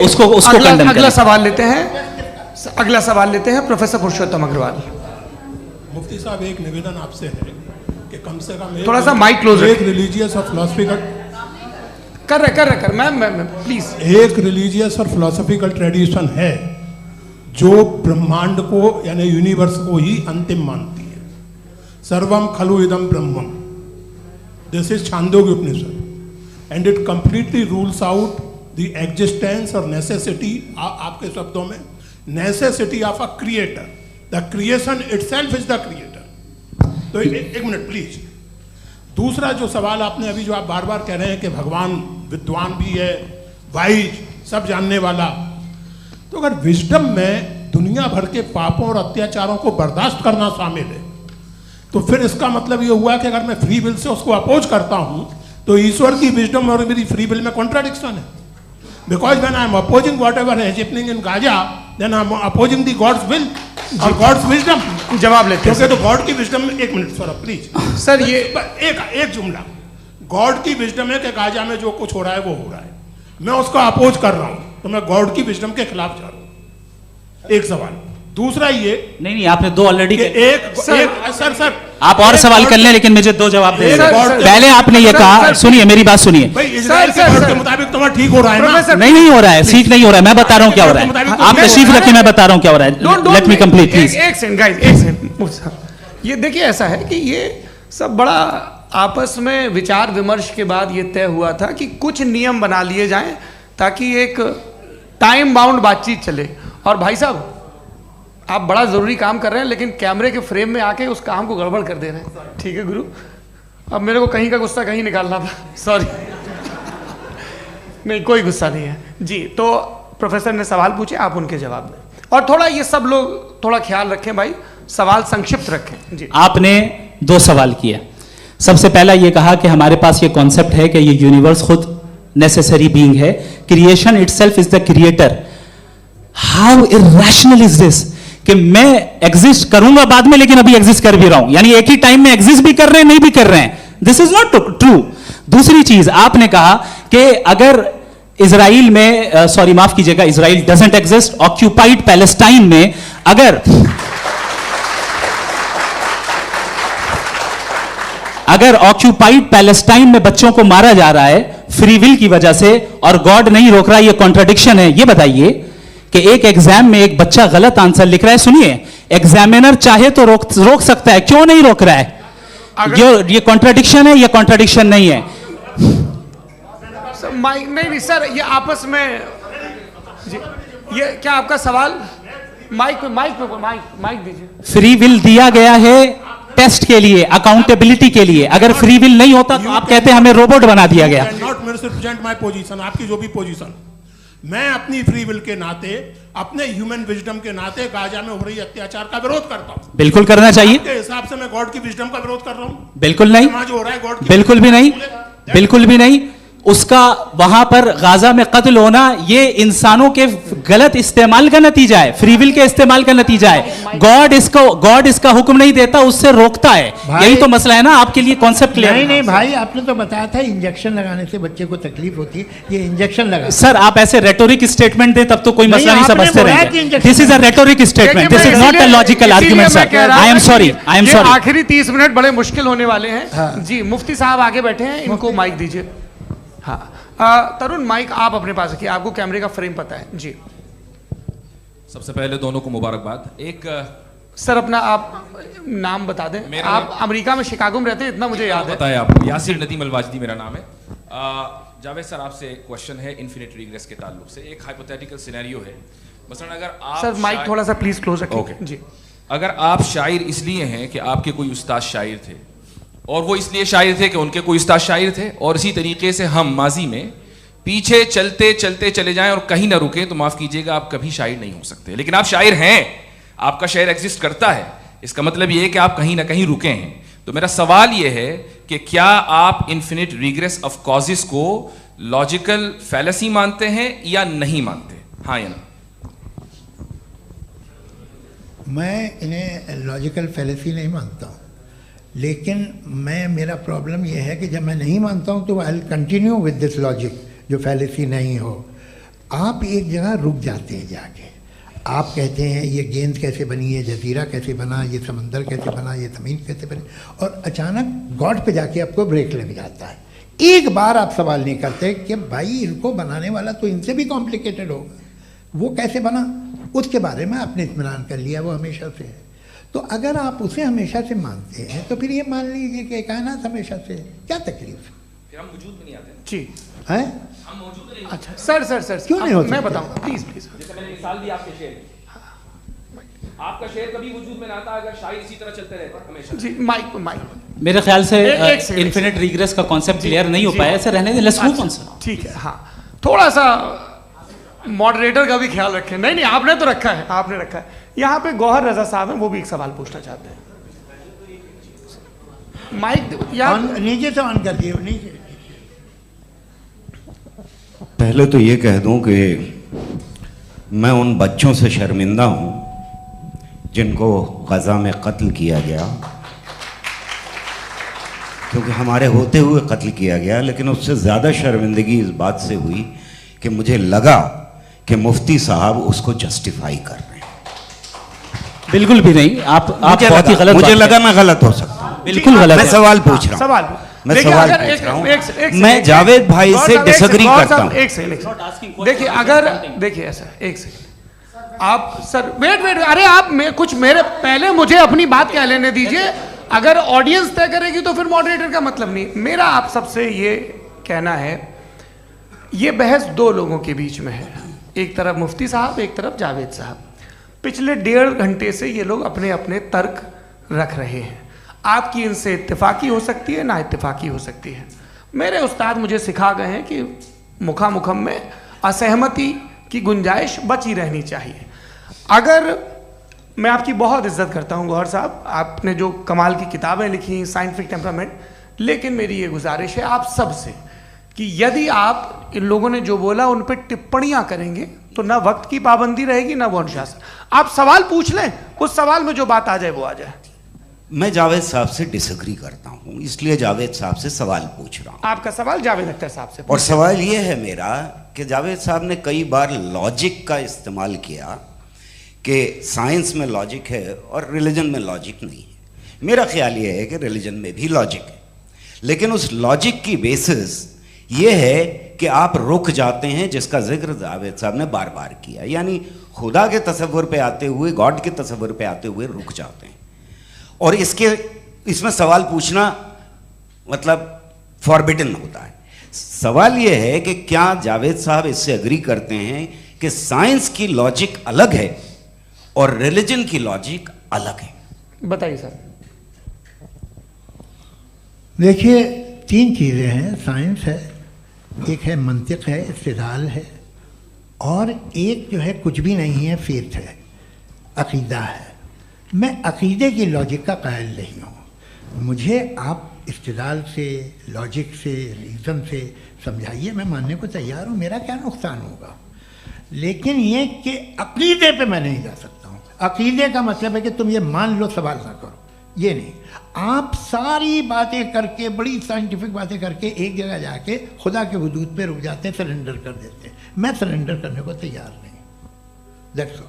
उसको कंडेम अगला सवाल लेते हैं। अगला सवाल लेते हैं प्रोफेसर पुरुषोत्तम अग्रवाल। मुफ्ती साहब, एक निवेदन आपसे है कि कम से कम थोड़ा सा माइक क्लोज एक रिलीजियस और फिलोसफिकल कर मैम प्लीज। एक रिलीजियस और फिलोसफिकल ट्रेडिशन है जो ब्रह्मांड को यानी यूनिवर्स को ही अंतिम मानती है। सर्वम खलु इदम ब्रह्मम, this is Chandogya Upanishad, and it completely rules out the existence और नेसेसिटी, आपके शब्दों में necessity of a creator. The creation itself is the creator. तो एक मिनट प्लीज। दूसरा जो सवाल आपने अभी जो आप बार बार कह रहे हैं कि भगवान विद्वान भी है, वाइज, सब जानने वाला, तो अगर विजडम में दुनिया भर के पापों और अत्याचारों को बर्दाश्त करना शामिल है, तो फिर इसका मतलब ये हुआ कि अगर मैं फ्री विल से उसको अपोज करता हूं तो ईश्वर की विजडम और मेरी फ्री विल में कॉन्ट्राडिक्शन है। Because when I am opposing whatever is happening in Gaza, then I am opposing the God's will और गॉड्स विजडम। जवाब लेते हैं क्योंकि तो गॉड की विजडम में, एक मिनट सर प्लीज सर, ये एक जुमला, गॉड की विजडम है कि गाजा में जो कुछ हो रहा है वो हो रहा है, मैं उसको अपोज कर रहा हूं, तो मैं गॉड की विजडम के खिलाफ जा रहा हूं। एक सवाल। दूसरा ये नहीं आपने दो ऑलरेडी सर आप और सवाल कर लें, लेकिन मुझे दो जवाब दे। पहले आपने ये कहा, सुनिए मेरी बात सुनिए। इजराइल के गॉड के मुताबिक तुम्हारा ठीक हो रहा है ना? नहीं हो रहा है, ठीक नहीं हो रहा है। मैं बता रहा हूँ क्या हो रहा है, आप तशरीफ रखिए, मैं बता रहा हूँ क्या हो रहा है। Let me complete please. एक सेकंड गाइस, एक सेकंड। ये देखिए, ऐसा है कि ये सब बड़ा आपस में विचार विमर्श के बाद ये तय हुआ था कि कुछ नियम बना लिए जाएं ताकि एक टाइम बाउंड बातचीत चले। और भाई साहब, आप बड़ा ज़रूरी काम कर रहे हैं, लेकिन कैमरे के फ्रेम में आके उस काम को गड़बड़ कर दे रहे हैं। ठीक है गुरु, अब मेरे को कहीं का गुस्सा कहीं निकालना था, सॉरी। नहीं, कोई गुस्सा नहीं है जी। तो प्रोफेसर ने सवाल पूछे, आप उनके जवाब दें, और थोड़ा ये सब लोग थोड़ा ख्याल रखें भाई, सवाल संक्षिप्त रखें जी। आपने दो सवाल किए। सबसे पहला ये कहा कि हमारे पास ये कॉन्सेप्ट है कि ये यूनिवर्स खुद नेसेसरी बीइंग है, creation itself is the creator. How irrational is this कि मैं एग्जिस्ट करूंगा बाद में, लेकिन अभी एग्जिस्ट कर भी रहा हूं, यानी एक ही टाइम में एग्जिस्ट भी कर रहे हैं, नहीं भी कर रहे हैं। This is not true. दूसरी चीज आपने कहा कि अगर इजराइल में, सॉरी माफ कीजिएगा, Israel doesn't exist, occupied Palestine में अगर ऑक्यूपाइड पैलेस्टाइन में बच्चों को मारा जा रहा है फ्री विल की वजह से और गॉड नहीं रोक रहा, ये कॉन्ट्रडिक्शन है। ये बताइए कि एक एग्जाम में एक बच्चा गलत आंसर लिख रहा है, सुनिए, एग्जामिनर चाहे तो रोक सकता है, क्यों नहीं रोक रहा है? ये कॉन्ट्रडिक्शन है, ये कॉन्ट्रडिक्शन नहीं है। माइक नहीं सर, ये आपस में जी, ये क्या आपका सवाल? माइक दीजिए। फ्री विल दिया गया है टेस्ट के लिए, अकाउंटेबिलिटी के लिए। अगर फ्री विल नहीं होता तो आप कहते हैं हमें रोबोट बना दिया गया। नॉट मिसरिप्रेजेंट माय पोजीशन, आपकी जो भी पोजीशन, मैं अपनी फ्री विल के नाते, अपने ह्यूमन विजडम के नाते गाजा में हो रही अत्याचार का विरोध करता हूं। बिल्कुल करना चाहिए। के हिसाब से मैं गॉड की विजडम का विरोध कर रहा हूं? बिल्कुल नहीं, जो हो रहा है गॉड की, बिल्कुल भी नहीं, बिल्कुल भी नहीं। उसका वहां पर गाजा में कत्ल होना ये इंसानों के गलत इस्तेमाल का नतीजा है, फ्री विल के इस्तेमाल का नतीजा है। गॉड इसका हुक्म नहीं देता, उससे रोकता है। यही तो मसला है ना, आपके लिए कॉन्सेप्ट क्लियर है? नहीं भाई, आपने तो बताया था इंजेक्शन लगाने से बच्चे को तकलीफ होती है, ये इंजेक्शन लगा। सर आप ऐसे रेटोरिक स्टेटमेंट दें तब तो कोई मसला नहीं समझते रहेंगे। This is a rhetoric statement, this is not a logical argument sir. I am sorry, I am sorry. आखिरी 30 मिनट बड़े मुश्किल होने वाले हैं जी। मुफ्ती साहब आगे बैठे हैं, इनको माइक दीजिए। हाँ तरुण, माइक आप अपने पास रखिए, आपको कैमरे का फ्रेम पता है जी। सबसे पहले दोनों को मुबारकबाद। एक सर अपना आप नाम बता दें। आप अमेरिका में शिकागो में रहते हैं, इतना मुझे याद है। बताया आपको, यासिर नदीम अलवाजदी मेरा नाम है। जावेद सर, आपसे एक क्वेश्चन है इन्फिनिट रिग्रेस के ताल्लुक से। एक हाइपोथेटिकल सिनेरियो है, मसलन अगर आप सर माइक थोड़ा सा प्लीज क्लोज रखिए जी। अगर आप शायर इसलिए हैं कि आपके कोई उस्ताद शायर थे, और वो इसलिए शायर थे कि उनके कोई उस्ताद शायर थे, और इसी तरीके से हम माजी में पीछे चलते चलते चले जाएं और कहीं ना रुकें, तो माफ कीजिएगा आप कभी शायर नहीं हो सकते। लेकिन आप शायर हैं, आपका शायर एग्जिस्ट करता है, इसका मतलब ये है कि आप कहीं ना कहीं रुके हैं। तो मेरा सवाल ये है कि क्या आप इन्फिनिट रिग्रेस ऑफ कॉजेस को लॉजिकल फैलेसी मानते हैं या नहीं मानते? हाँ या ना? मैं इन्हें लॉजिकल फैलेसी नहीं मानता हूँ, लेकिन मेरा प्रॉब्लम यह है कि जब मैं नहीं मानता हूँ तो I will continue with this logic जो फैलेसी नहीं हो। आप एक जगह रुक जाते हैं जाके, आप कहते हैं ये गेंद कैसे बनी, ये जजीरा कैसे बना, ये समंदर कैसे बना, ये ज़मीन कैसे बनी, और अचानक गॉड पे जाके आपको ब्रेक लग जाता है। एक बार आप सवाल नहीं करते कि भाई इनको बनाने वाला तो इनसे भी कॉम्प्लिकेटेड होगा, वो कैसे बना, उसके बारे में आपने इत्मीनान कर लिया, वो हमेशा से है। तो अगर आप उसे हमेशा से मानते हैं तो फिर ये मान लीजिए कि कायनात हमेशा से है, क्या तकलीफ है? फिर हम वजूद में नहीं आते जी हैं? हम मौजूद नहीं। अच्छा सर क्यों नहीं हो मैं सकते? बताऊंगा प्लीज प्लीज। जैसे मैंने मिसाल दी आपके शेर की। आपका शेर कभी वजूद में ना आता अगर शायर इसी तरह चलते रहते हमेशा। जी माइक मेरे ख्याल से एक सेकंड, इन्फिनिट रिग्रेस का कॉन्सेप्ट क्लियर नहीं हो जी। पाया, ऐसे रहने दें, लेट्स मूव ऑन सर। ठीक है, हाँ थोड़ा सा मॉडरेटर का भी ख्याल रखें। नहीं आपने तो रखा है, आपने रखा है। यहाँ पे गौहर रजा साहब हैं, वो भी एक सवाल पूछना चाहते हैं। माइक नीचे से ऑन कर दिए, नीचे। पहले तो ये कह दूं कि मैं उन बच्चों से शर्मिंदा हूं जिनको गज़ा में कत्ल किया गया, क्योंकि हमारे होते हुए कत्ल किया गया। लेकिन उससे ज़्यादा शर्मिंदगी इस बात से हुई कि मुझे लगा कि मुफ्ती साहब उसको जस्टिफाई कर रहे हैं। बिल्कुल भी नहीं, आप बहुत ही गलत, मुझे लगा मैं गलत हो सकता हूं। बिल्कुल गलत मैं है। सवाल पूछ रहा हूं, सवाल मैं देखिए, सवाल अगर पूछ रहा हूं। एक मैं जावेद भाई से डिसएग्री करता हूं। एक सेकंड देखिए, अगर देखिए ऐसा, एक सेकंड आप सर वेट अरे आप कुछ मेरे पहले मुझे अपनी बात कह लेने दीजिए। अगर ऑडियंस तय करेगी तो फिर मॉडरेटर का मतलब नहीं। मेरा आप सबसे ये कहना है, ये बहस दो लोगों के बीच में है, एक तरफ मुफ्ती साहब, एक तरफ जावेद साहब। पिछले 1.5 घंटे से ये लोग अपने अपने तर्क रख रहे हैं। आपकी इनसे इत्तेफाकी हो सकती है, ना इत्तेफाकी हो सकती है। मेरे उस्ताद मुझे सिखा गए हैं कि मुखामुखम में असहमति की गुंजाइश बची रहनी चाहिए। अगर मैं आपकी बहुत इज्जत करता हूं गौहर साहब, आपने जो कमाल की किताबें लिखी, साइंटिफिक टेम्परामेंट, लेकिन मेरी ये गुजारिश है आप सबसे कि यदि आप इन लोगों ने जो बोला उन पर टिप्पणियां करेंगे तो ना वक्त की पाबंदी रहेगी, ना वो अनुशासन। आप सवाल पूछ लें, उस सवाल में जो बात आ जाए वो आ जाए। मैं जावेद साहब से डिसएग्री करता हूं, इसलिए जावेद साहब से सवाल पूछ रहा हूं। आपका सवाल जावेद अख्तर साहब से। और सवाल ये है मेरा कि जावेद साहब ने कई बार लॉजिक का इस्तेमाल किया कि साइंस में लॉजिक है और रिलीजन में लॉजिक नहीं है। मेरा ख्याल ये है कि रिलीजन में भी लॉजिक है, लेकिन उस लॉजिक की बेसिस ये है कि आप रुक जाते हैं, जिसका जिक्र जावेद साहब ने बार बार किया, यानी खुदा के तसव्वुर पे आते हुए, गॉड के तसव्वुर पे आते हुए रुक जाते हैं। और इसमें सवाल पूछना मतलब फॉरबिडन होता है। सवाल ये है कि क्या जावेद साहब इससे एग्री करते हैं कि साइंस की लॉजिक अलग है और रिलीजन की लॉजिक अलग है? बताइए सर। देखिए, 3 चीज़ें हैं, साइंस है, एक है मंतिक है, इस्तिदलाल है, और एक जो है कुछ भी नहीं है, फेथ है, अकीदा है। मैं अकीदे की लॉजिक का कायल नहीं हूँ। मुझे आप इस्तिदलाल से, लॉजिक से, रीज़न से समझाइए, मैं मानने को तैयार हूँ, मेरा क्या नुकसान होगा। लेकिन ये कि अकीदे पे मैं नहीं जा सकता हूँ। अकीदे का मतलब है कि तुम ये मान लो, सवाल ना करो, ये नहीं। आप सारी बातें करके, बड़ी साइंटिफिक बातें करके एक जगह जाके खुदा के हुदूद पे रुक जाते हैं, सरेंडर कर देते हैं। मैं सरेंडर करने को तैयार नहीं। That's all.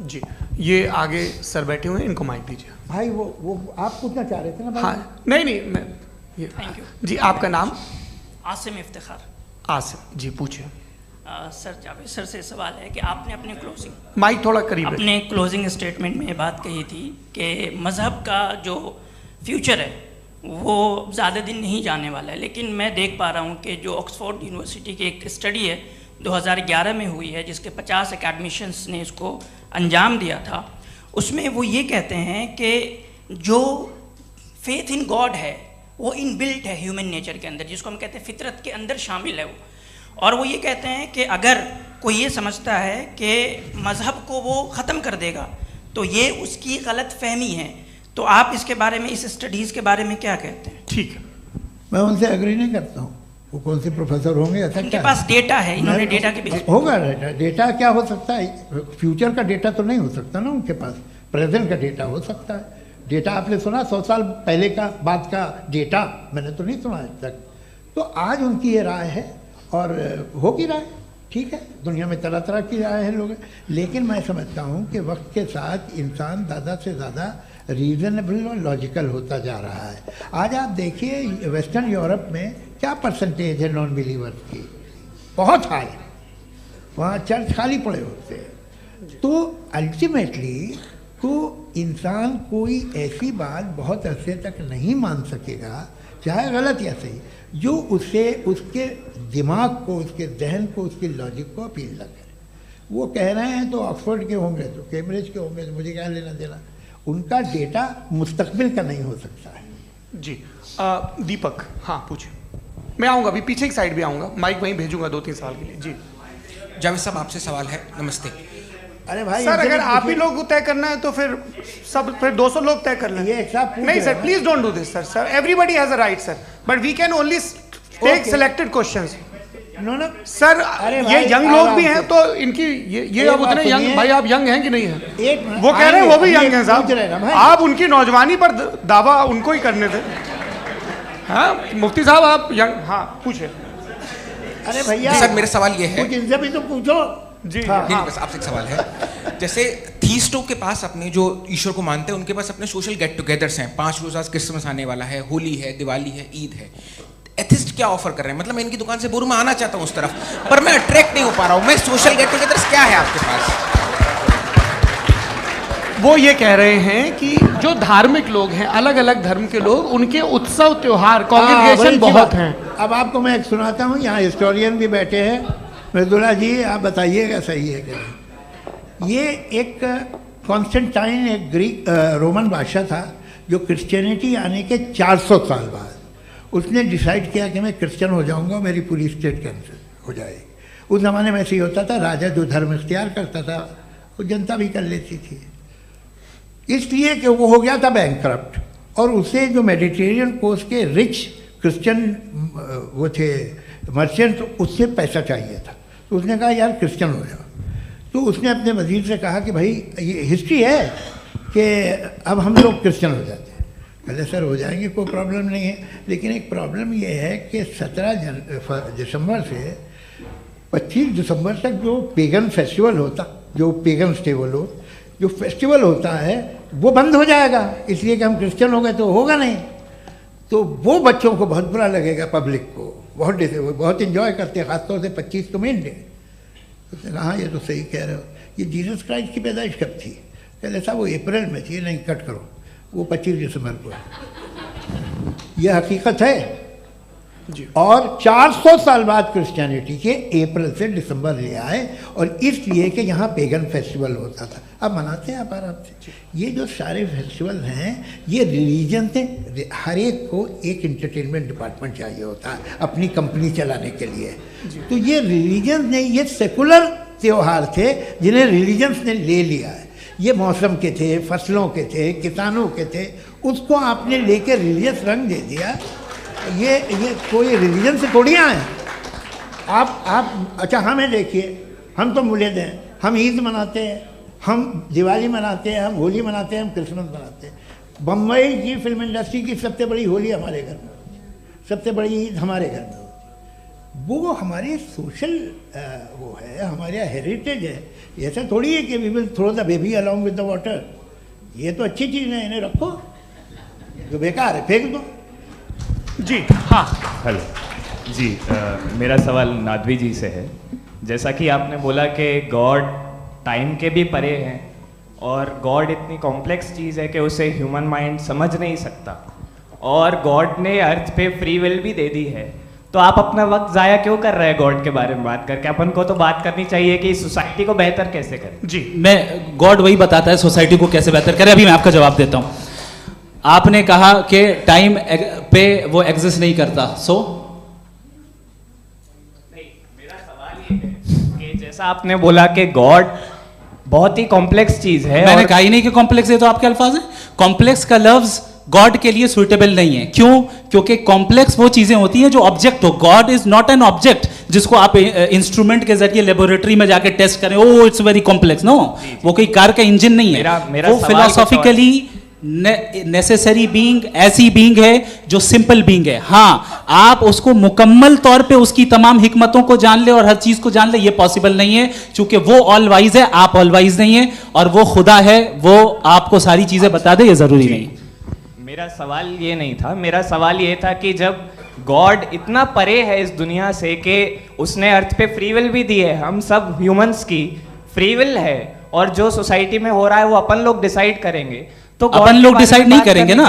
जी, ये आगे सर बैठे हुए हैं, इनको माइक दीजिए। भाई वो आप पूछना चाह रहे थे ना भाई? हाँ, नहीं मैं ये थैंक यू जी। आपका नाम? आसिम इफ्तिखार। आसिम जी, पूछिए। सर, जावेद सर से सवाल है कि आपने अपने माइक थोड़ा करीब है। अपने क्लोजिंग स्टेटमेंट में ये बात कही थी कि मज़हब का जो फ्यूचर है वो ज़्यादा दिन नहीं जाने वाला है, लेकिन मैं देख पा रहा हूँ कि जो ऑक्सफोर्ड यूनिवर्सिटी की एक स्टडी है 2011 में हुई है, जिसके 50 एकेडमिशियंस ने इसको अंजाम दिया था, उसमें वो ये कहते हैं कि जो फेथ इन गॉड है वो इनबिल्ट है ह्यूमन नेचर के अंदर, जिसको हम कहते हैं फितरत के अंदर शामिल है वो। और वो ये कहते हैं कि अगर कोई ये समझता है कि मज़हब को वो ख़त्म कर देगा तो ये उसकी गलत फहमी है। तो आप इसके बारे में, इस स्टडीज़ के बारे में क्या कहते हैं? ठीक है, मैं उनसे एग्री नहीं करता हूँ। वो कौन से प्रोफेसर होंगे? ऐसा उनके क्या पास डेटा है, इन्होंने डेटा के बेसिस होगा। डेटा क्या हो सकता है? फ्यूचर का डेटा तो नहीं हो सकता ना उनके पास, प्रेजेंट का डेटा हो सकता है। डेटा आपने सुना 100 साल पहले का बाद का डेटा? मैंने तो नहीं सुना आज तक। तो आज उनकी ये राय है और होगी राय, ठीक है, दुनिया में तरह तरह की राय है लोग, लेकिन मैं समझता हूँ कि वक्त के साथ इंसान ज़्यादा से ज़्यादा रीज़नेबल और लॉजिकल होता जा रहा है। आज आप देखिए वेस्टर्न यूरोप में क्या परसेंटेज है नॉन बिलीवर्स की, बहुत हाई, वहाँ चर्च खाली पड़े होते हैं। तो अल्टीमेटली तो इंसान कोई ऐसी बात बहुत अरसे तक नहीं मान सकेगा, चाहे गलत या सही, जो उसे उसके दिमाग को, उसके जहन को, उसके लॉजिक को अपील लगे। वो कह रहे हैं तो ऑक्सफोर्ड के होंगे, तो कैम्ब्रिज के होंगे, तो मुझे क्या लेना देना, उनका डेटा मुस्तकबिल का नहीं हो सकता है। जी दीपक, हाँ पूछिए। मैं आऊँगा, अभी पीछे की साइड भी आऊँगा, माइक वहीं भेजूंगा 2-3 साल के लिए। जी जावेद साहब, आपसे सवाल है। नमस्ते। अरे भाई सर, अगर आप ही लोग तय करना है तो फिर 200 लोग तय कर लें। ये एक साथ नहीं sir, please don't do this sir, everybody has a right sir, but we can only take selected questions. No sir, ये यंग लोग भी हैं तो इनकी ये अब उतने सुनिए। यंग, भाई आप यंग हैं कि नहीं हैं? एक मिनट, वो कह रहे हैं वो भी आइए, यंग हैं पूछ रहे हैं ना साहब, भाई। आप उनकी नौजवानी पर दावा उनको ही करने थे। हाँ मुफ्ती साहब आप यंग, हाँ पूछे। अरे भैया सर, मेरा सवाल ये है, कुछ इनसे भी तो पूछो। जी नहीं, बस आपसे एक सवाल है। जैसे थीस्टों के पास अपने जो ईश्वर को मानते हैं, उनके पास अपने सोशल गेट टुगेदर्स हैं, 5 रोज़ा क्रिसमस आने वाला है, होली है, दिवाली है, ईद है। एथिस्ट क्या ऑफर कर रहे हैं? मतलब मैं इनकी दुकान से बोलूं, मैं आना चाहता हूं उस तरफ, पर मैं अट्रैक्ट नहीं हो पा रहा हूं। मैं सोशल गेट टुगेदर्स क्या है आपके पास? वो ये कह रहे हैं कि जो धार्मिक लोग हैं, अलग अलग धर्म के लोग, उनके उत्सव त्योहार कॉन्ग्रीगेशन बहुत हैं। अब आपको मैं एक सुनाता हूँ, यहाँ हिस्टोरियन भी बैठे हैं, मृदुला जी आप बताइएगा सही है क्या। ये एक कॉन्स्टेंटाइन, एक ग्रीक रोमन बादशाह था, जो क्रिश्चियनिटी आने के 400 साल बाद उसने डिसाइड किया कि मैं क्रिश्चियन हो जाऊंगा, मेरी पूरी स्टेट कैंसिल हो जाएगी। उस ज़माने में ऐसे ही होता था, राजा जो धर्म इख्तियार करता था वो जनता भी कर लेती थी, इसलिए कि वो हो गया था बैंकक्रप्ट, और उसे जो मेडिटेरियन कोस्ट के रिच क्रिश्चियन वो थे मर्चेंट, उससे पैसा चाहिए था। तो उसने कहा यार क्रिश्चियन हो जाओ। तो उसने अपने वजीर से कहा कि भाई ये हिस्ट्री है कि अब हम लोग क्रिश्चियन हो जाते हैं। कहले सर हो जाएंगे, कोई प्रॉब्लम नहीं है, लेकिन एक प्रॉब्लम ये है कि 17 दिसंबर से 25 दिसंबर तक जो पेगन फेस्टिवल होता, जो पेगन्स थे वो लोग, जो फेस्टिवल होता है वो बंद हो जाएगा, इसलिए कि हम क्रिश्चियन हो गए तो होगा नहीं। तो वो बच्चों को बहुत बुरा लगेगा, पब्लिक को बहुत इन्जॉय करते हैं, खासतौर से 25 को मेन डे। उसने कहा हाँ ये तो सही कह रहे हो, ये जीसस क्राइस्ट की पैदाइश कब थी? कहले साहब वो अप्रैल में थी। नहीं कट करो, वो 25 दिसंबर को है। यह हकीकत है जी। और 400 साल बाद क्रिश्चियनिटी के अप्रैल से दिसंबर ले आए, और इसलिए कि यहाँ पेगन फेस्टिवल होता था। अब मनाते हैं आप आराम से। ये जो सारे फेस्टिवल हैं ये रिलीजन से, हर एक को एक इंटरटेनमेंट डिपार्टमेंट चाहिए होता है अपनी कंपनी चलाने के लिए। तो ये रिलीजन ने, ये सेकुलर त्यौहार थे जिन्हें रिलीजन्स ने ले लिया है। ये मौसम के थे, फसलों के थे, किसानों के थे, उसको आपने लेके रिलीजियस रंग दे दिया। ये कोई रिलीजन से थोड़ी आए आप। अच्छा हमें देखिए, हम तो मुल्द हैं, हम ईद मनाते हैं, हम दिवाली मनाते हैं, हम होली मनाते हैं, हम क्रिसमस मनाते हैं। बम्बई की फिल्म इंडस्ट्री की सबसे बड़ी होली हमारे घर में होती है, सबसे बड़ी ईद हमारे घर में होती है। वो हमारे सोशल वो है, हमारे हेरिटेज है। ऐसा थोड़ी है कि we will throw the baby along with the water. ये तो अच्छी चीज़ है, इन्हें रखो, जो बेकार है फेंक दो। जी हाँ हेलो जी, मेरा सवाल नादवी जी से है। जैसा कि आपने बोला कि गॉड टाइम के भी परे हैं, और गॉड इतनी कॉम्प्लेक्स चीज़ है कि उसे ह्यूमन माइंड समझ नहीं सकता, और गॉड ने अर्थ पे फ्री विल भी दे दी है। तो आप अपना वक्त ज़ाया क्यों कर रहे हैं गॉड के बारे में बात करके? अपन को तो बात करनी चाहिए कि सोसाइटी को बेहतर कैसे करें। जी मैं, गॉड वही बताता है सोसाइटी को कैसे बेहतर करे। अभी मैं आपका जवाब देता हूँ। आपने कहा कि टाइम पे वो एग्जिस्ट नहीं करता, सो मेरा सवाल ये है कि जैसा आपने बोला कि गॉड बहुत ही कॉम्प्लेक्स चीज है। मैंने कहा ही नहीं कि कॉम्प्लेक्स है, तो आपके अल्फाज हैं। कॉम्प्लेक्स का लफ्ज गॉड के लिए सुइटेबल नहीं है। क्यों? क्योंकि कॉम्प्लेक्स वो चीजें होती हैं जो ऑब्जेक्ट हो। God is not an object जिसको आप इंस्ट्रूमेंट के जरिए लेबोरेटरी में जाके टेस्ट करें, oh it's very complex. No, वो कोई कार का इंजन नहीं है। मेरा वो फिलोसॉफिकली नेसेसरी बीइंग ऐसी बीइंग है जो सिंपल बीइंग है। हाँ, आप उसको मुकम्मल तौर पे उसकी तमाम हिकमतों को जान ले और हर चीज को जान ले, ये पॉसिबल नहीं है, क्योंकि वो ऑल वाइज है, आप ऑल वाइज नहीं है, और वो खुदा है, वो आपको सारी चीजें बता दे, ये जरूरी नहीं। मेरा सवाल ये नहीं था, मेरा सवाल ये था कि जब गॉड इतना परे है इस दुनिया से कि उसने अर्थ पे फ्री विल भी दी है, हम सब ह्यूमंस की फ्री विल है, और जो सोसाइटी में हो रहा है वो अपन लोग डिसाइड करेंगे, तो अपन लोग डिसाइड नहीं करेंगे ना,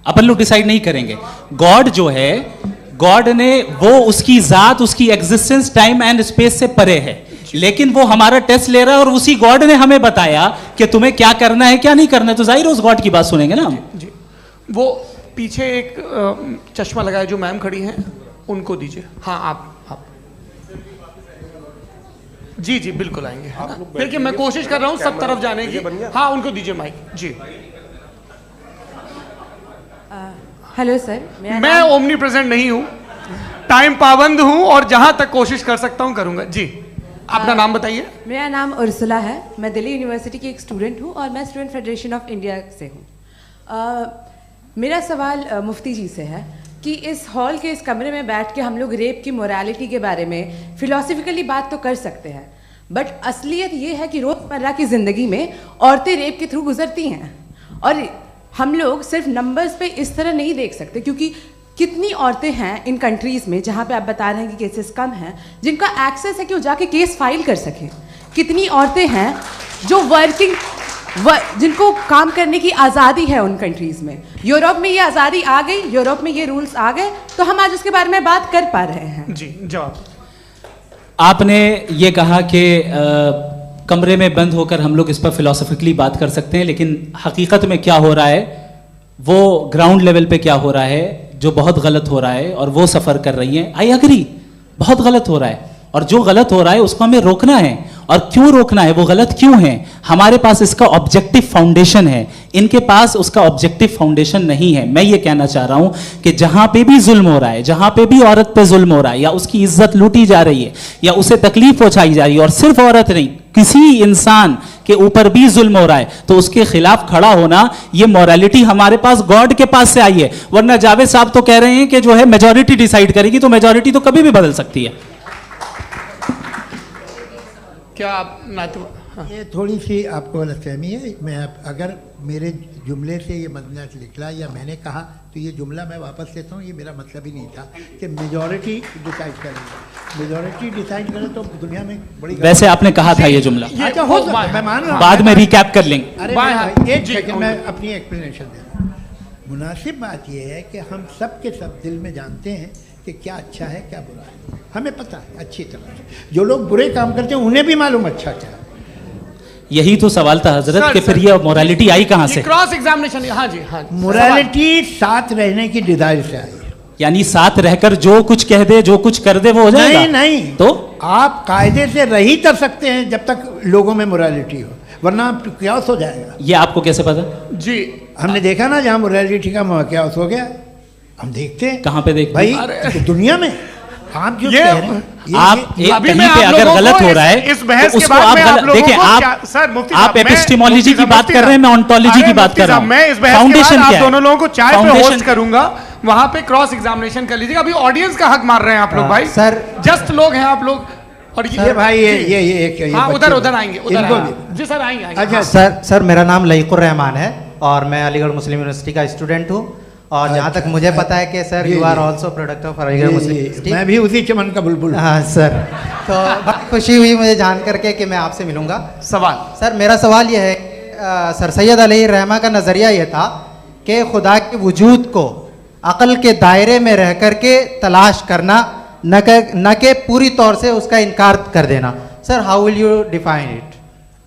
अपन लोग डिसाइड नहीं करेंगे। गॉड जो है, गॉड ने वो उसकी जात, उसकी एग्जिस्टेंस टाइम एंड स्पेस से परे है, लेकिन वो हमारा टेस्ट ले रहा है और उसी गॉड ने हमें बताया कि तुम्हें क्या करना है क्या नहीं करना है, तो जाहिर है उस गॉड की बात सुनेंगे ना हम। जी, वो पीछे एक चश्मा लगाए जो मैम खड़ी हैं, उनको दीजिए। हाँ, आप जी जी बिल्कुल आएंगे। देखिए मैं कोशिश कर रहा हूँ सब तरफ जाने की। हाँ, उनको दीजिए माइक। जी, हेलो सर, मैं ओमनी प्रेजेंट नहीं हूँ, टाइम पाबंद हूँ, और जहां तक कोशिश कर सकता हूँ करूंगा। जी, अपना नाम बताइए। मेरा नाम उर्सुला है, मैं दिल्ली यूनिवर्सिटी की एक स्टूडेंट हूँ और मैं स्टूडेंट फेडरेशन ऑफ इंडिया से हूँ। मेरा सवाल मुफ्ती जी से है कि इस हॉल के इस कमरे में बैठ के हम लोग रेप की मोरालिटी के बारे में फिलोसफिकली बात तो कर सकते हैं, बट असलियत ये है कि रोज़मर्रा की ज़िंदगी में औरतें रेप के थ्रू गुजरती हैं, और हम लोग सिर्फ नंबर्स पे इस तरह नहीं देख सकते, क्योंकि कितनी औरतें हैं इन कंट्रीज़ में जहाँ पे आप बता रहे हैं कि केसेस कम हैं, जिनका एक्सेस है कि वो जाके केस फाइल कर सकें। कितनी औरतें हैं जो जिनको काम करने की आज़ादी है उन कंट्रीज़ में। यूरोप में ये आज़ादी आ गई, यूरोप में ये रूल्स आ गए, तो हम आज उसके बारे में बात कर पा रहे हैं। जी, जवाब। आपने ये कहा कि कमरे में बंद होकर हम लोग इस पर फिलोसफिकली बात कर सकते हैं, लेकिन हकीकत में क्या हो रहा है, वो ग्राउंड लेवल पे क्या हो रहा है, जो बहुत गलत हो रहा है, और वो सफ़र कर रही हैं। आई अग्री, बहुत गलत हो रहा है, और जो गलत हो रहा है उसको हमें रोकना है। और क्यों रोकना है, वो गलत क्यों है, हमारे पास इसका ऑब्जेक्टिव फाउंडेशन है, इनके पास उसका ऑब्जेक्टिव फाउंडेशन नहीं है। मैं ये कहना चाह रहा हूं कि जहां पे भी जुल्म हो रहा है, जहां पे भी औरत पे जुल्म हो रहा है, या उसकी इज्जत लूटी जा रही है, या उसे तकलीफ पहुंचाई जा रही है, और सिर्फ औरत नहीं, किसी इंसान के ऊपर भी जुल्म हो रहा है, तो उसके खिलाफ खड़ा होना, ये मॉरलिटी हमारे पास गॉड के पास से आई है। वरना जावेद साहब तो कह रहे हैं कि जो है मेजॉरिटी डिसाइड करेगी, तो मेजॉरिटी तो कभी भी बदल सकती है। क्या आप हाँ। ये थोड़ी सी आपको गलतफहमी है। मैं अगर मेरे जुमले से ये मदनत निकला या मैंने कहा, तो ये जुमला मैं वापस लेता हूँ, ये मेरा मतलब ही नहीं था कि मेजॉरिटी डिसाइड करेंगे। मेजॉरिटी डिसाइड करे तो दुनिया में बड़ी, वैसे आपने कहा था ये जुमला। अच्छा, हो मैं मान रहा हूँ, बाद में रिकैप कर लेंगे। अरे एक सेकंड, मैं अपनी एक्सप्लेनेशन दे रहा हूँ। मुनासिब बात यह है कि हम सब के सब दिल में जानते हैं कि क्या अच्छा है क्या बुरा है, हमें पता है अच्छी तरह से। जो लोग बुरे काम करते हैं उन्हें भी मालूम अच्छा क्या है। यही तो सवाल था हजरत कि फिर ये मोरालिटी आई कहाँ से? Cross examination. हाँ जी, हाँ। मोरालिटी साथ रहने की डिजायर से आई, यानी साथ रहकर जो कुछ कह दे, जो कुछ कर दे, वो हो जाएगा। नहीं नहीं, तो आप कायदे से रह ही कर सकते हैं जब तक लोगों में मोरालिटी हो, वरना क्यास हो जाएगा। ये आपको कैसे पता? जी, हमने देखा ना, जहाँ मोरालिटी का क्यास हो गया, हम देखते हैं। कहाँ पे देखते भाई? तो दुनिया में आप जो कह रहे हैं, आप कहीं पे अगर गलत हो रहा है, इस बहस तो उसको आप देखिए, आप एपिस्टेमोलॉजी की बात कर रहे हैं, मैं ऑन्टोलॉजी की बात कर रहा हूं। मैं इस बहस के बाद आप दोनों लोगों को चाय पे होस्ट करूंगा, वहां पे क्रॉस एग्जामिनेशन कर लीजिएगा। अभी ऑडियंस का हक मार रहे हैं आप लोग भाई, सर जस्ट लोग हैं आप लोग। और ये भाई ये हाँ, उधर आएंगे, जी सर आएंगे। अच्छा सर, मेरा नाम लईकुर रहमान है और मैं अलीगढ़ मुस्लिम यूनिवर्सिटी का स्टूडेंट हूँ। और जहाँ तक मुझे पता है कि sir you are also product of Aligarh Muslim University. मैं भी उसी चमन का बुलबुल। हाँ सर, तो बहुत खुशी हुई मुझे जान करके कि मैं आपसे मिलूंगा। सवाल सर, मेरा सवाल यह है, सर सैयद अलैहि रहमा का नज़रिया यह था कि खुदा के वजूद को अक़ल के दायरे में रह कर के तलाश करना, न कि पूरी तौर से उसका इनकार कर देना। Sir, how will you define it?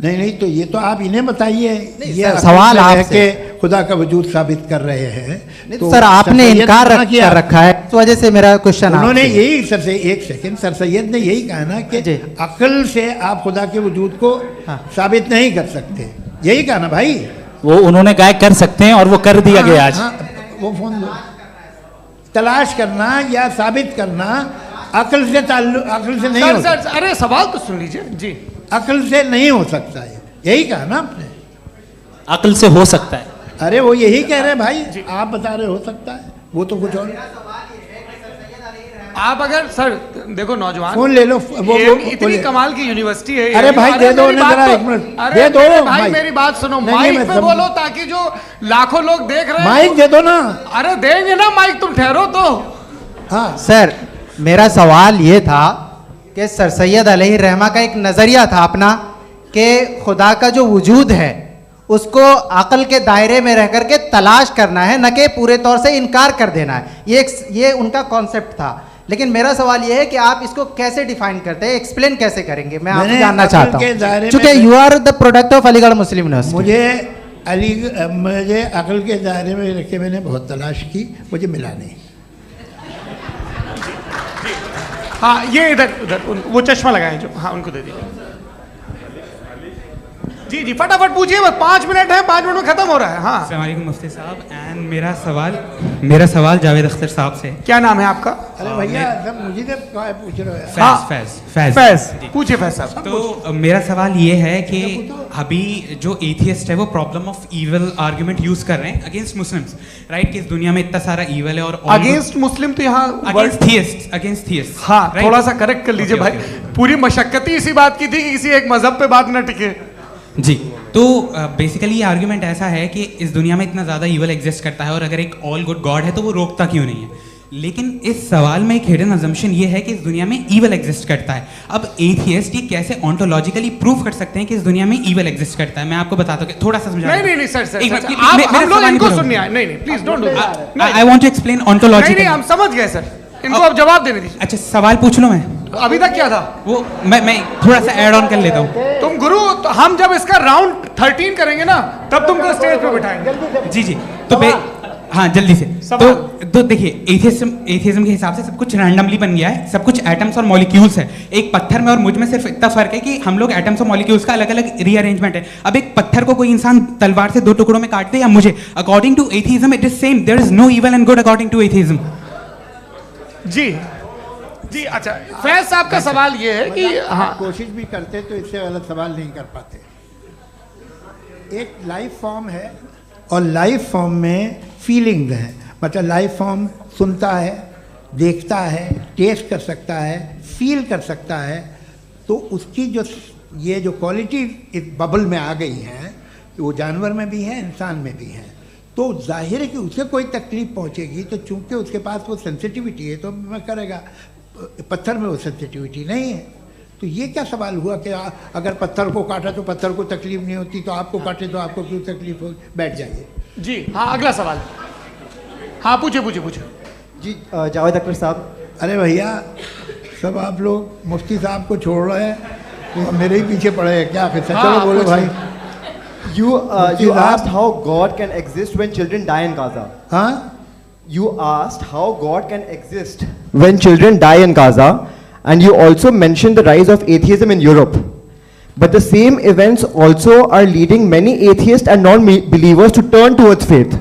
नहीं, तो ये तो आप इन्हें बताइए। ये सवाल आपसे खुदा का वजूद साबित कर रहे हैं, तो सर आपने इनकार कर रखा है, इस वजह से मेरा क्वेश्चन। उन्होंने यही सर से, एक सेकंड, सर सैयद ने यही कहा ना कि अक्ल से आप खुदा के वजूद को साबित नहीं कर सकते, यही कहा ना भाई। वो उन्होंने कहा कर सकते हैं और वो कर दिया गया आज। वो फोन तलाश करना या साबित करना अक्ल से अक्ल से नहीं हो सकता। अरे सवाल तो सुन लीजिए जी। अक्ल से नहीं हो सकता है, यही कहा ना आपने। अक्ल से हो सकता है, अरे वो यही कह रहे हैं भाई, आप बता रहे हो सकता है, वो तो कुछ और। आप अगर सर देखो नौजवान फोन ले लो, वो इतनी कमाल की यूनिवर्सिटी है। अरे भाई दे दो ना जरा, एक मिनट दे दो भाई, मेरी बात सुनो, माइक पे बोलो ताकि जो लाखों लोग देख रहे हैं। माइक दे दो ना। अरे देंगे ना माइक, तुम ठहरो तो। हाँ सर, मेरा सवाल ये था कि सर सैयद अलैहिर्रहमा का एक नज़रिया था अपना कि खुदा का जो वजूद है उसको अक़ल के दायरे में रह करके तलाश करना है, न कि पूरे तौर से इनकार कर देना है। ये उनका कॉन्सेप्ट था। लेकिन मेरा सवाल ये है कि आप इसको कैसे डिफाइन करते हैं, एक्सप्लेन कैसे करेंगे, मैं आपसे जानना चाहता हूँ, क्योंकि you are the product of Aligarh Muslim University. मुझे अक़ल के दायरे में रख के मैंने बहुत तलाश की, मुझे मिला नहीं। हाँ ये इधर वो चश्मा लगाए जो, हाँ उनको दे दीजिए। जी जी फटाफट पूछिए, बस 5 मिनट है, 5 मिनट में खत्म हो रहा है। हाँ अस्सलाम वालेकुम मुफ्ती साहब। एंड मेरा सवाल जावेद अख्तर साहब से। क्या नाम है आपका? अरे भैया सब मुझे पूछ रहे हो। फैज पूछिए फैज साहब। तो मेरा सवाल ये है कि अभी जो एथियस्ट है वो problem of evil argument use कर रहे हैं अगेंस्ट मुस्लिम्स, राइट? कि इस दुनिया में इतना सारा ईविल है और अगेंस्ट मुस्लिम तो यहाँ अगेंस्ट थियस्ट। हाँ थोड़ा सा करेक्ट कर लीजिए भाई, पूरी मशक्कत ही इसी बात की थी कि किसी एक मजहब पे बात न टिके। जी, तो बेसिकली ये आर्ग्यूमेंट ऐसा है कि इस दुनिया में इतना ज़्यादा ईवल एग्जिस्ट करता है और अगर एक ऑल गुड गॉड है तो वो रोकता क्यों नहीं है? लेकिन इस सवाल में एक हिडन अजम्पशन ये है कि इस दुनिया में ईवल एग्जिस्ट करता है। अब एथियस्ट ये कैसे ऑन्टोलॉजिकली प्रूव कर सकते हैं कि इस दुनिया में ईवल एग्जिस्ट करता है? मैं आपको बताता हूँ, थोड़ा सा समझा। नहीं सर हम लोग इनको सुनने आए। नहीं please don't do that. I want to explain ontologically. नहीं हम समझ गए सर, इनको अब जवाब देने दीजिए। अच्छा सवाल पूछ लो। मैं अभी तक क्या था वो मैं थोड़ा सा ऐड ऑन कर लेता हूँ। तुम गुरु, तो हम जब इसका राउंड 13 करेंगे ना तब तुमको स्टेज पे बिठाएंगे। जी तो हाँ जल्दी से। तो देखिए एथियज्म के हिसाब से सब कुछ रैंडमली बन गया है, सब कुछ एटम्स और मॉलिक्यूल्स है। एक पत्थर में और मुझ में सिर्फ इतना फर्क है कि हम लोग एटम्स और मॉलिक्यूल्स का अलग अलग रीअरेंजमेंट है। अब एक पत्थर को कोई इंसान तलवार से 2 टुकड़ों में काट दे या मुझे, according to atheism it is same. There is no evil and good according to atheism. जी अच्छा, फैज साहब का सवाल ये है कि हाँ कोशिश भी करते तो इससे गलत सवाल नहीं कर पाते। एक लाइफ फॉर्म है और लाइफ फॉर्म में फीलिंग्स हैं, मतलब लाइफ फॉर्म सुनता है, देखता है, टेस्ट कर सकता है, फील कर सकता है। तो उसकी जो ये जो क्वालिटी इस बबल में आ गई हैं वो जानवर में भी है, इंसान में भी है। तो जाहिर है कि उसे कोई तकलीफ पहुंचेगी, तो चूंकि उसके पास वो सेंसिटिविटी है तो मैं करेगा। पत्थर में वो सेंसिटिविटी नहीं है। तो ये क्या सवाल हुआ कि अगर पत्थर को काटा तो पत्थर को तकलीफ नहीं होती, तो आपको काटे तो आपको क्यों तकलीफ हो? बैठ जाइए। जी हाँ अगला सवाल। हाँ पूछे जी जावेद अख्तर साहब। अरे भैया सब आप लोग मुफ्ती साहब को छोड़ रहे हैं, तो मेरे ही पीछे पड़े हैं क्या? फिर चलो बोलो भाई। You asked how God can exist when children die in Gaza. हाँ? You asked how God can exist when children die in Gaza, and you also mentioned the rise of atheism in Europe. But the same events also are leading many atheists and non-believers to turn towards faith.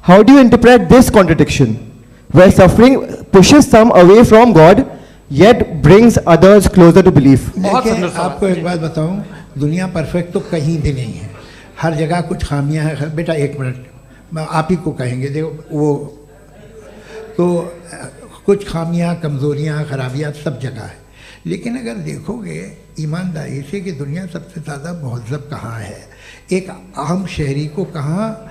How do you interpret this contradiction, where suffering pushes some away from God, yet brings others closer to belief? आपको एक बात बताऊं, दुनिया perfect तो कहीं भी नहीं है, हर जगह कुछ खामियां हैं। बेटा एक मिनट, मैं आप ही को कहेंगे, देखो वो तो कुछ खामियां, कमज़ोरियां, खराबियां सब जगह है। लेकिन अगर देखोगे ईमानदारी से कि दुनिया सबसे ज़्यादा महज़ब कहाँ है, एक आम शहरी को कहाँ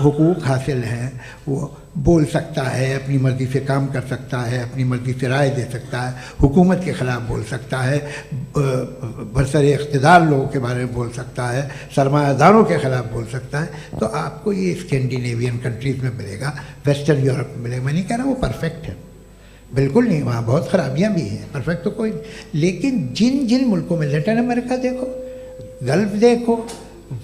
हुकूक हासिल हैं, वो बोल सकता है, अपनी मर्ज़ी से काम कर सकता है, अपनी मर्ज़ी से राय दे सकता है, हुकूमत के ख़िलाफ़ बोल सकता है, बरसरे इक़्तिदार लोगों के बारे में बोल सकता है, सरमायादारों के ख़िलाफ़ बोल सकता है। तो आपको ये स्कैंडिनेवियन कंट्रीज़ में मिलेगा, वेस्टर्न यूरोप में मिलेगा। मैं नहीं कह रहा वो परफेक्ट है, बिल्कुल नहीं, वहाँ बहुत ख़राबियाँ भी हैं, परफेक्ट तो कोई। लेकिन जिन जिन मुल्कों में, लैटिन अमेरिका देखो, गल्फ़ देखो,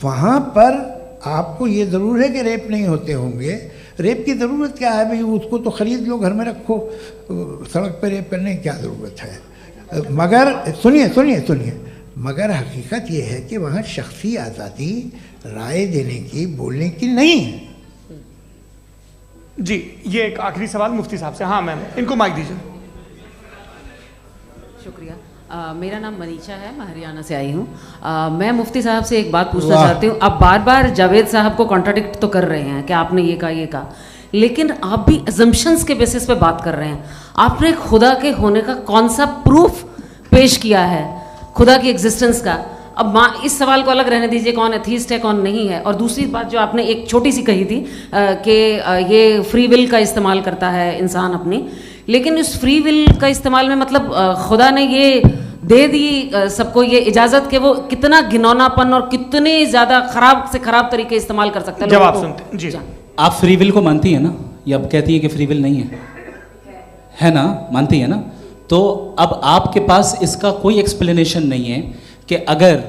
वहाँ पर आपको ये ज़रूर है कि रेप नहीं होते होंगे। रेप की ज़रूरत क्या है भाई? उसको तो ख़रीद लो, घर में रखो, सड़क पर रेप करने की क्या ज़रूरत है? मगर सुनिए, मगर हकीकत ये है कि वहाँ शख्सी आज़ादी राय देने की, बोलने की नहीं है। जी ये एक आखिरी सवाल मुफ्ती साहब से। हाँ मैम, इनको माइक दीजिए। शुक्रिया। मेरा नाम मनीषा है, मैं हरियाणा से आई हूँ। मैं मुफ्ती साहब से एक बात पूछना चाहती हूँ। आप बार बार जावेद साहब को कॉन्ट्राडिक्ट तो कर रहे हैं कि आपने ये कहा, लेकिन आप भी अजम्पशंस के बेसिस पे बात कर रहे हैं। आपने खुदा के होने का कौन सा प्रूफ पेश किया है खुदा की एग्जिस्टेंस का? अब इस सवाल को अलग रहने दीजिए, कौन एथीस्ट है कौन नहीं है। और दूसरी बात जो आपने एक छोटी सी कही थी कि ये फ्री विल का इस्तेमाल करता है इंसान अपनी, लेकिन इस फ्री विल का इस्तेमाल में मतलब खुदा ने ये दे दी सबको ये इजाज़त कि वो कितना घिनौनापन और कितने ज़्यादा ख़राब से ख़राब तरीके इस्तेमाल कर सकते हैं। जवाब सुनते जी। आप फ्री विल को मानती है ना, या अब कहती है कि फ्री विल नहीं है ना, मानती है ना? तो अब आपके पास इसका कोई एक्सप्लेनेशन नहीं है कि अगर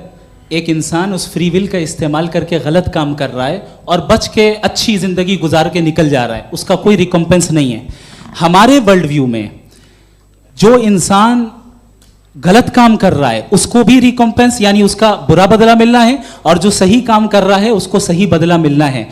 एक इंसान उस फ्री विल का इस्तेमाल करके गलत काम कर रहा है और बच के अच्छी ज़िंदगी गुजार के निकल जा रहा है, उसका कोई रिकम्पेंस नहीं है। हमारे वर्ल्ड व्यू में जो इंसान गलत काम कर रहा है उसको भी रिकम्पेंस यानी उसका बुरा बदला मिलना है, और जो सही काम कर रहा है उसको सही बदला मिलना है।